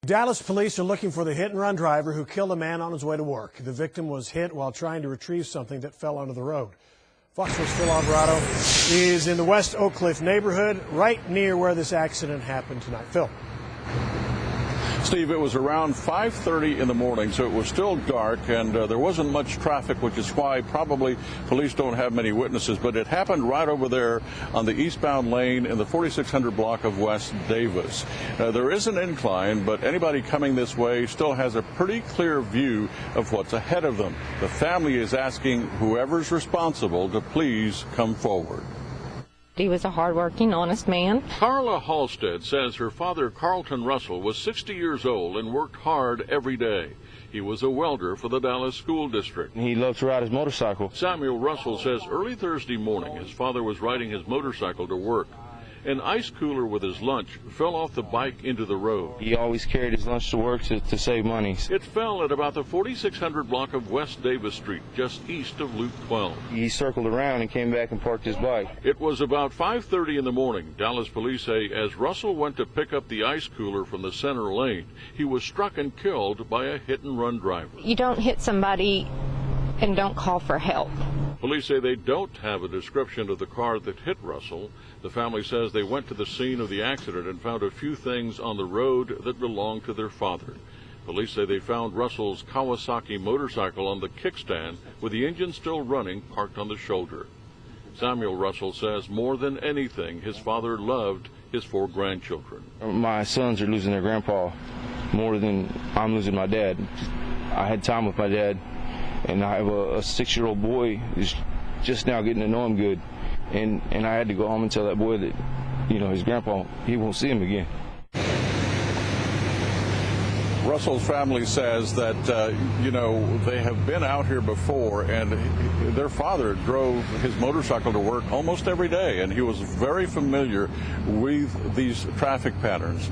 Dallas police are looking for the hit-and-run driver who killed a man on his way to work. The victim was hit while trying to retrieve something that fell onto the road. Fox 4's Phil Alvarado is in the West Oak Cliff neighborhood, right near where this accident happened tonight. Phil. Steve, it was around 5:30 in the morning, so it was still dark, and there wasn't much traffic, which is why probably police don't have many witnesses. But it happened right over there on the eastbound lane in the 4600 block of West Davis. There is an incline, but anybody coming this way still has a pretty clear view of what's ahead of them. The family is asking whoever's responsible to please come forward. He was a hardworking, honest man. Carla Halstead says her father, Carlton Russell, was 60 years old and worked hard every day. He was a welder for the Dallas School District. He loved to ride his motorcycle. Samuel Russell says early Thursday morning his father was riding his motorcycle to work. An ice cooler with his lunch fell off the bike into the road. He always carried his lunch to work to save money. It fell at about the 4600 block of West Davis Street, just east of Loop 12. He circled around and came back and parked his bike. It was about 5:30 in the morning. Dallas police say as Russell went to pick up the ice cooler from the center lane, he was struck and killed by a hit-and-run driver. You don't hit somebody and don't call for help. Police say they don't have a description of the car that hit Russell. The family says they went to the scene of the accident and found a few things on the road that belonged to their father. Police say they found Russell's Kawasaki motorcycle on the kickstand with the engine still running, parked on the shoulder. Samuel Russell says more than anything, his father loved his 4 grandchildren. My sons are losing their grandpa more than I'm losing my dad. I had time with my dad, and I have a 6-year-old boy who's just now getting to know him good. And I had to go home and tell that boy that, his grandpa, he won't see him again. Russell's family says that, they have been out here before, and their father drove his motorcycle to work almost every day, and he was very familiar with these traffic patterns.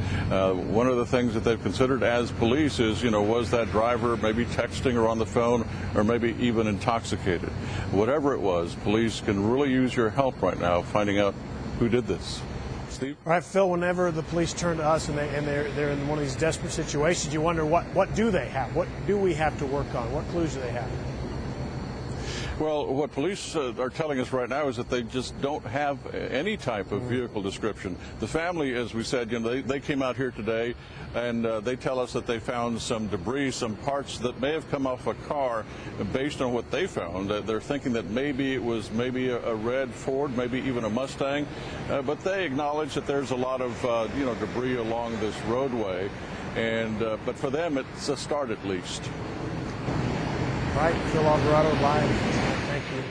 One of the things that they've considered as police is, was that driver maybe texting or on the phone or maybe even intoxicated. Whatever it was, police can really use your help right now finding out who did this. Steve? All right, Phil, whenever the police turn to us and they're in one of these desperate situations, you wonder what do they have? What do we have to work on? What clues do they have? Well, what police are telling us right now is that they just don't have any type of vehicle description. The family, as we said, they came out here today, and they tell us that they found some debris, some parts that may have come off a car. Based on what they found, they're thinking that maybe it was a red Ford, maybe even a Mustang, but they acknowledge that there's a lot of debris along this roadway, and but for them it's a start at least. Right, Phil Alvarado live. Thank you.